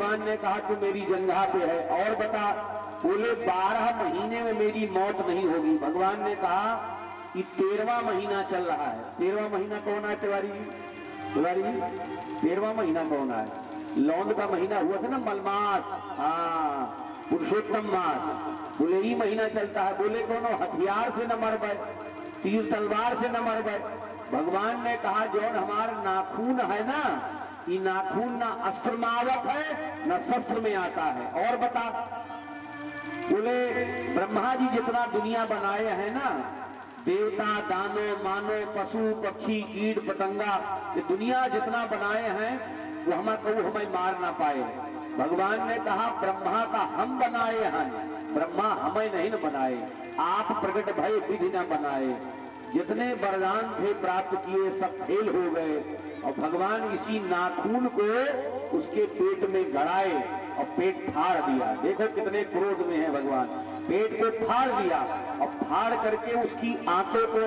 भगवान ने कहा तू मेरी जंघा पे है, और बता। बोले 12 महीने में मेरी मौत नहीं होगी। भगवान ने कहा कि 13वां महीना चल रहा है। 13वां महीना कौन है तिवारी जी? तिवारी जी 13वां महीना कौन है? लौंड का महीना हुआ था ना, मलमास, हाँ पुरुषोत्तम मास। बोले ये महीना चलता है। बोले कोनो हथियार से न मर गए, तीर तलवार से न मर गए। भगवान ने कहा जौन हमार नाखून है ना, ये नाखून ना अस्त्र में आवत है न शस्त्र में आता है। और बता। बोले ब्रह्मा जी जितना दुनिया बनाए हैं ना, देवता दानव मानव पशु पक्षी कीट पतंगा, ये दुनिया जितना बनाए हैं वो हमें मार ना पाए। भगवान ने कहा ब्रह्मा का हम बनाए हैं, ब्रह्मा हमें नहीं न बनाए। आप प्रकट भय विधि न बनाए। जितने वरदान थे प्राप्त किए सब फेल हो गए। और भगवान इसी नाखून को उसके पेट में गड़ाए और पेट फाड़ दिया। देखो कितने क्रोध में है भगवान। पेट को फाड़ दिया और फाड़ करके उसकी आंतों को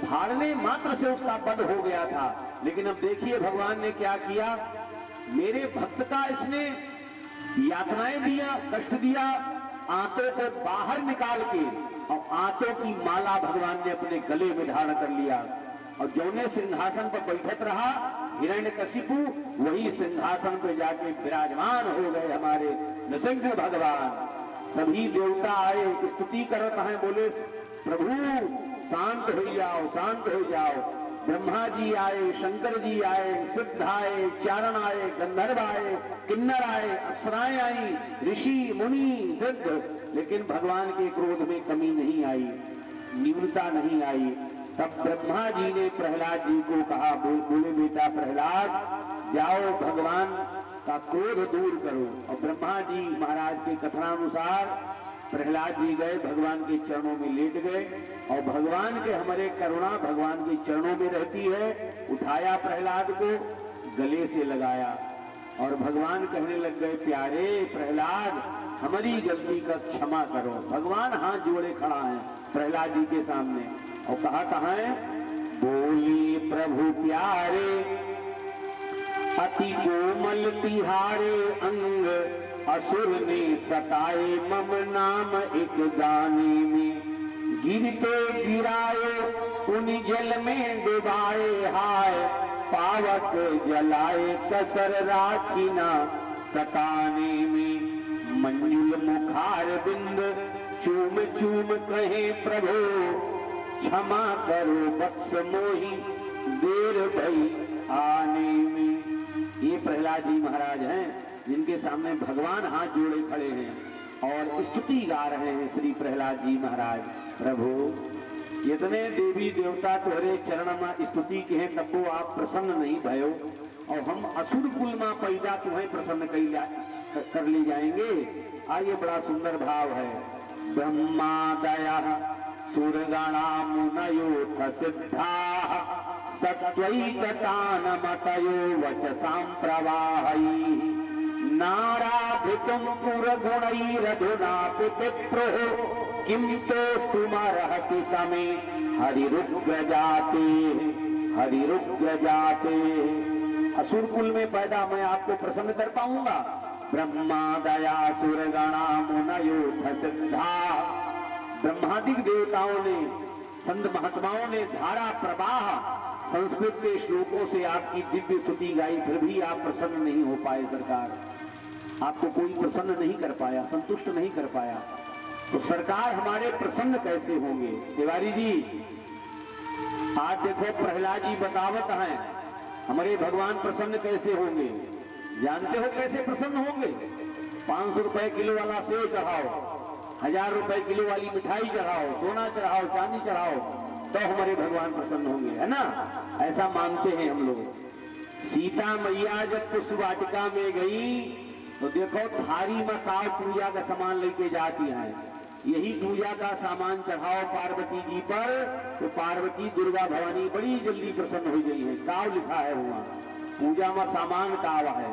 फाड़ने मात्र से उसका वध हो गया था। लेकिन अब देखिए भगवान ने क्या किया। मेरे भक्त का इसने यातनाएं दिया, कष्ट दिया, आंतों को बाहर निकाल के और आंतों की माला भगवान ने अपने गले में धारण कर लिया। और जौने सिंहासन पर बैठत रहा हिरण्यकशिपु, वही सिंहासन पे जाके विराजमान हो गए हमारे नृसिंह भगवान। सभी देवता आए, स्तुति करत हैं, बोले प्रभु शांत हो जाओ, शांत हो जाओ। ब्रह्मा जी आए, शंकर जी आए, सिद्ध आए, चारण आए, गंधर्व आए, किन्नर आए, अप्सराएं आई, ऋषि मुनि सिद्ध, लेकिन भगवान के क्रोध में कमी नहीं आई, न्यूनता नहीं आई। तब ब्रह्मा जी ने प्रहलाद जी को कहा, बोले बेटा प्रहलाद जाओ भगवान का क्रोध दूर करो। और ब्रह्मा जी महाराज के कथनानुसार प्रहलाद जी गए, भगवान के चरणों में लेट गए। और भगवान के हमारे करुणा भगवान के चरणों में रहती है। उठाया प्रहलाद को, गले से लगाया और भगवान कहने लग गए प्यारे प्रहलाद हमारी गलती का क्षमा करो। भगवान हाथ जोड़े खड़ा है प्रहलाद जी के सामने और कहा कहाँ है। बोली प्रभु प्यारे अति कोमल तिहारे अंग, असुर ने सताए मम नाम एक गाने में, गिरते गिराए उन जल में डुबाए, हाय पावक जलाए कसर राखी ना सताने में। मंजुल मुखार बिंद चूम चूम कहे प्रभु, क्षमा करो वत्स मोहि देर भई आने में। ये प्रहलाद जी महाराज हैं जिनके सामने भगवान हाथ जोड़े खड़े हैं और स्तुति गा रहे हैं श्री प्रहलाद जी महाराज। प्रभु इतने देवी देवता तुम्हारे चरण में स्तुति के हैं, तब तो आप प्रसन्न नहीं भयो और हम असुर कुल में पैदा तुम्हें प्रसन्न कर ले जाएंगे। आइए बड़ा सुंदर भाव है। ब्रह्मा दया सुरगणा मुनयोथ सिद्धा, सत्वैकतानमतयो वचसां प्रवाहैः, नाराधितुं पुरगुणैरधुना पितृभ्यो, किं तोष्टुमर्हति समे हरिरुग्र जाते, हरिरुग्र जाते। असुर कुल में पैदा मैं आपको प्रसन्न कर पाऊंगा। ब्रह्मा दया सुरगणा मुनयोथ सिद्धा, ब्रह्मादिक देवताओं ने संत महात्माओं ने धारा प्रवाह संस्कृत के श्लोकों से आपकी दिव्य स्तुति गाई, फिर भी आप प्रसन्न नहीं हो पाए। सरकार आपको कोई प्रसन्न नहीं कर पाया, संतुष्ट नहीं कर पाया, तो सरकार हमारे प्रसन्न कैसे होंगे। तिवारी जी आज देखो प्रहलाद जी बतावत हैं हमारे भगवान प्रसन्न कैसे होंगे। जानते हो कैसे प्रसन्न होंगे। 500 रुपए किलो वाला सेव चढ़ाओ, 1000 रुपए किलो वाली मिठाई चढ़ाओ, सोना चढ़ाओ, चांदी चढ़ाओ, तो हमारे भगवान प्रसन्न होंगे, है ना। ऐसा मानते हैं हम लोग। सीता मैया जब पुष्प वाटिका में गई तो देखो थारी में काव पूजा का सामान लेके जाती हैं। यही पूजा का सामान चढ़ाओ पार्वती जी पर तो पार्वती दुर्गा भवानी बड़ी जल्दी प्रसन्न हो गई है। काव लिखा है वहां, पूजा में सामान काव है।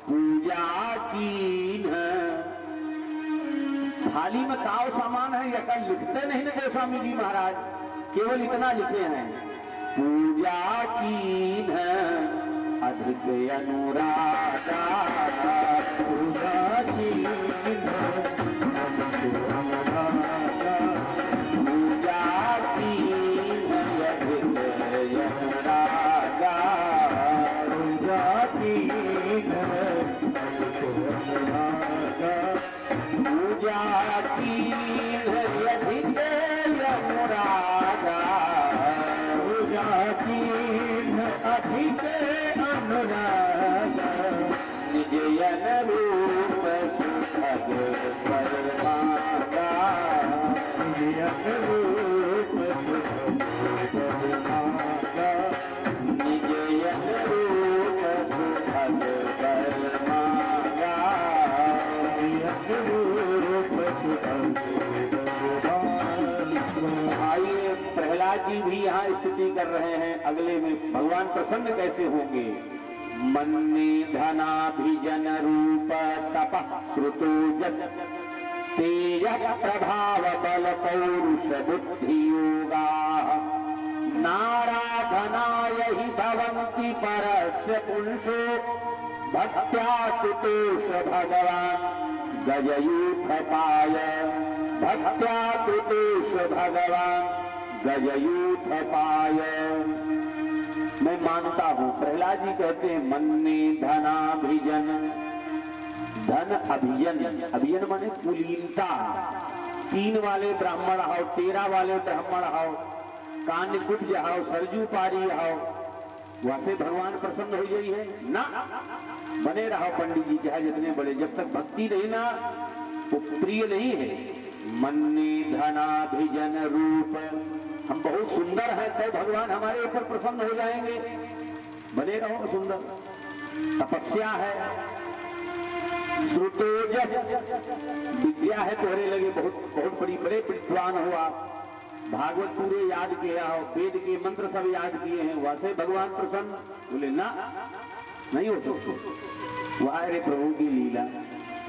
पूजा की थाली में काव सामान है या कल लिखते नहीं ना गोस्वामी जी महाराज, केवल इतना लिखे हैं पूजा की अधिक अनुरागा। रूप सुखद बर मांगा, निज रूप सुखद बर मांगा, निज रूप सुखद बर मांगा, निज रूप सुखद बर मांगा। आइए प्रहलाद जी भी यहाँ स्तुति कर रहे हैं। अगले में भगवान प्रसन्न कैसे होंगे। मन्ने धनाभिजन रूप तपः श्रुतोजस तेज प्रभाव बल पौरुष बुद्धि योगा नाराधनाय हि भवन्ति परस्य पुंसो भक्त्या तुतोष भगवान गजयूथपाय, भक्त्या तुतोष भगवान गजयूथपाय। मैं मानता हूं, प्रहलाद जी कहते हैं मन्ने धनाभिजन, धन अभिजन, अभिजन माने कुलीनता। 3 वाले ब्राह्मण आओ, 13 वाले ब्राह्मण आओ, कान्यकुब्ज आओ, सरजू पारी आओ, वहां से भगवान प्रसन्न हो गई है ना। बने रहो पंडित जी चाहे जितने बड़े, जब तक भक्ति नहीं ना वो प्रिय नहीं है। मन्ने धनाभिजन रूप, हम बहुत सुंदर हैं तो भगवान हमारे ऊपर प्रसन्न हो जाएंगे। बने रहो सुंदर। तपस्या है, श्रुतोजस विद्या है तोहरे लगे बहुत बहुत बड़ी, बड़े विद्वान हो आप, भागवत पूरे याद किया हो, वेद के मंत्र सब याद किए हैं, वैसे भगवान प्रसन्न बोले ना, नहीं हो सकते। वह है प्रभु की लीला,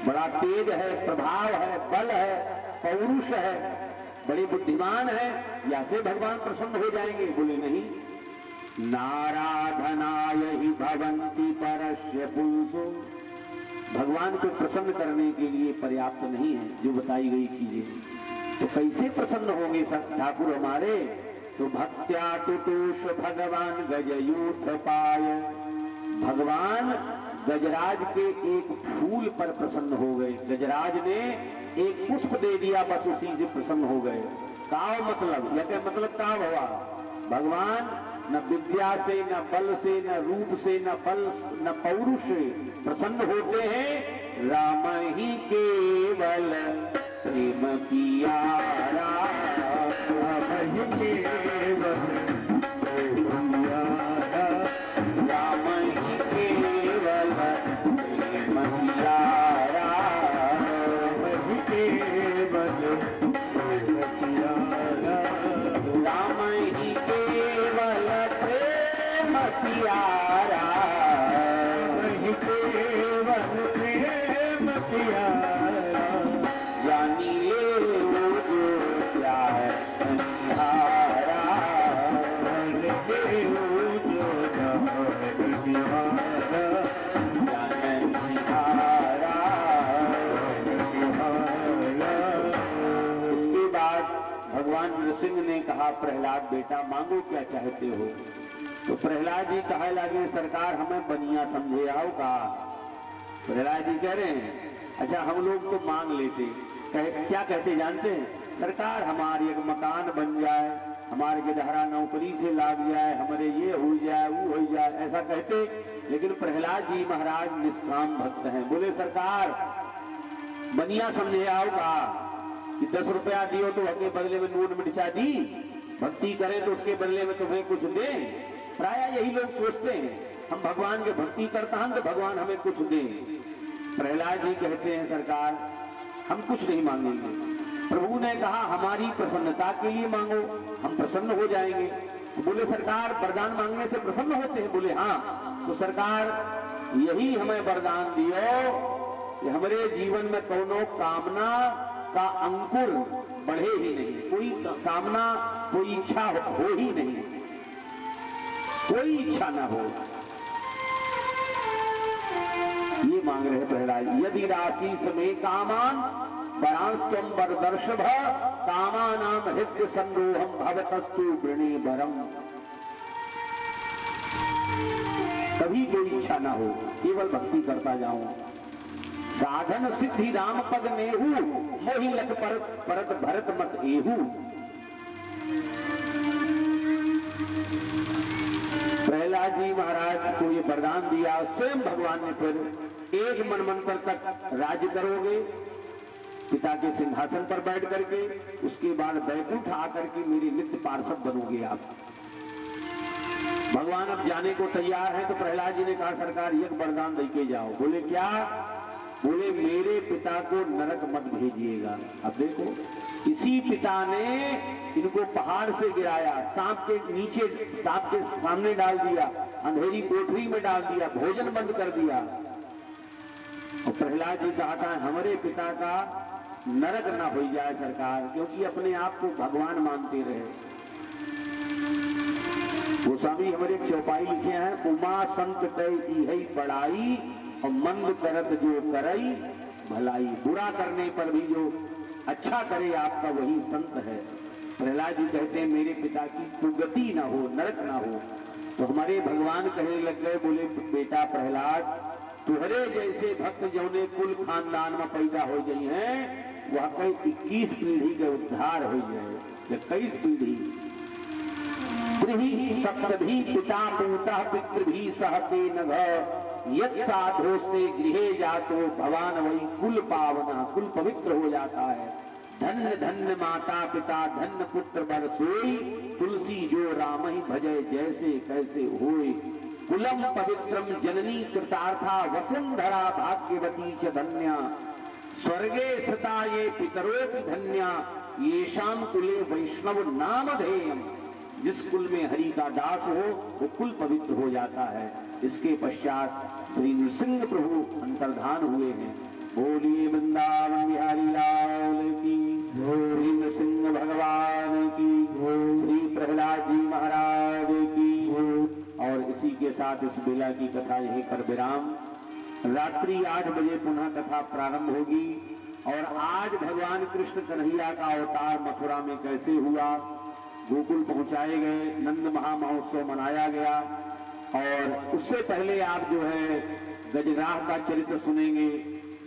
बड़ा तेज है, प्रभाव है, बल है, पौरुष है, बड़े बुद्धिमान है, या से भगवान प्रसन्न हो जाएंगे। बोले नहीं। नाराधनाय हि भवन्ति परस्य पुंसो, भगवान को प्रसन्न करने के लिए पर्याप्त नहीं है जो बताई गई चीजें, तो कैसे प्रसन्न होंगे ठाकुर हमारे। तो भक्त्या तुतोष भगवान गजयूथपाय, भगवान गजराज के एक फूल पर प्रसन्न हो गए। गजराज ने एक पुष्प दे दिया, बस उसी से प्रसन्न हो गए। काव मतलब, या क्या मतलब काव हुआ। भगवान न विद्या से, न बल से, न रूप से, न बल न पौरुष से प्रसन्न होते हैं। राम ही केवल प्रेम पियारा, राम ही केवल प्रेम पियारा, राम ही केवल प्रेम पियारा, राम ही केवल प्रेम पियारा, राम ही केवल प्रेम पियारा, ही केवल प्रेम पियारा। जानी ले वो जो प्यार निहारा, ले वो जो निहारा, जान निहारा, निहारा। इसके बाद भगवान नृसिंह ने कहा, प्रहलाद बेटा मांगो क्या चाहते हो। तो प्रहलाद जी कहे लगे, सरकार हमें बनिया समझे आओ का। प्रहलाद जी कह रहे हैं, अच्छा हम लोग तो मांग लेते, क्या कहते जानते हैं, सरकार हमारी एक मकान बन जाए, हमारे गिरहरा नौकरी से लाग जाए, हमारे ये हो जाए वो हो जाए, ऐसा कहते। लेकिन प्रहलाद जी महाराज निष्काम भक्त हैं, बोले सरकार बनिया समझे आओ का कि 10 रुपया दियो तो उसके बदले में नून मिर्चा दी, भक्ति करें तो उसके बदले में तुम्हें कुछ दे। प्राय यही लोग सोचते हैं, हम भगवान के भक्ति करता हैं तो भगवान हमें कुछ दे। प्रहलाद जी कहते हैं, सरकार हम कुछ नहीं मांगेंगे, प्रभु ने कहा हमारी प्रसन्नता के लिए मांगो, हम प्रसन्न हो जाएंगे। तो बोले सरकार वरदान मांगने से प्रसन्न होते हैं। बोले हाँ, तो सरकार यही हमें वरदान दियो कि हमारे जीवन में कोनो कामना का अंकुर बढ़े ही नहीं, कोई कामना कोई इच्छा हो ही नहीं, कोई इच्छा ना हो। ये मांग रहे प्रहलाद। यदि राशि समय कामान वरांस्तम वरदर्शभ, कामानाम हृदय संरोहम भवतस्तु वृणे भरम। कभी कोई इच्छा ना हो, केवल भक्ति करता जाऊं। साधन सिद्धि राम पद नेहू, मोहि लख परत भरत मत एहू। प्रहलाद जी महाराज को ये वरदान दिया। स्वयं भगवान ने फिर एक मनमंत्र तक राज्य करोगे पिता के सिंहासन पर बैठ करके, उसके बाद बैकुंठ आकर के मेरे नित्य पार्षद बनोगे आप। भगवान अब जाने को तैयार है, तो प्रहलाद जी ने कहा सरकार एक वरदान दे के जाओ। बोले क्या? बोले मेरे पिता को नरक मत भेजिएगा। अब देखो, इसी पिता ने इनको पहाड़ से गिराया, सांप के नीचे, सांप के सामने डाल दिया, अंधेरी कोठरी में डाल दिया, भोजन बंद कर दिया। और प्रहलाद जी कहा था हमारे पिता का नरक ना हो जाए सरकार, क्योंकि अपने आप को भगवान मानते रहे। गोस्वामी हमारे एक चौपाई लिखे हैं, उमा संत तय इहै पढ़ाई और मंद करत जो करई भलाई। बुरा करने पर भी जो अच्छा करे आपका वही संत है। प्रहलाद जी कहते हैं मेरे पिता की कुगति ना हो, नरक ना हो। तो हमारे भगवान कहने लग गए, बोले बेटा प्रहलाद, तुहरे जैसे भक्त जौने कुल खानदान में पैदा हो गई हैं, वह कई 21 पीढ़ी के उद्धार हो जाए। 21 पीढ़ी त्रिही सप्तभी पिता पूता पितृभी सहते नघ यत् साधो से गृहे जातो भवान वही कुल पावना, कुल पवित्र हो जाता है। धन्य धन्य माता पिता धन्य पुत्र बर सोई, तुलसी जो राम ही भजे जैसे कैसे होए। कुलम पवित्रम जननी कृतार्था वसुंधरा भाग्यवती च धन्या, स्वर्गे स्थिता ये पितरोपि धन्या, येषाम कुले वैष्णव नामधेयम्। जिस कुल में हरि का दास हो वो कुल पवित्र हो जाता है। इसके पश्चात श्री नृसिंह प्रभु अंतर्धान हुए हैं। बोलिए वृंदावन बिहारी लाल की, श्री नृसिंह भगवान की, श्री प्रहलाद जी महाराज की। और इसी के साथ इस बेला की कथा यहीं पर विराम। रात्रि 8 बजे पुनः कथा प्रारंभ होगी। और आज भगवान कृष्ण कन्हैया का अवतार मथुरा में कैसे हुआ, गोकुल पहुंचाए गए, नंद महामहोत्सव मनाया गया। और उससे पहले आप जो है गजराह का चरित्र सुनेंगे।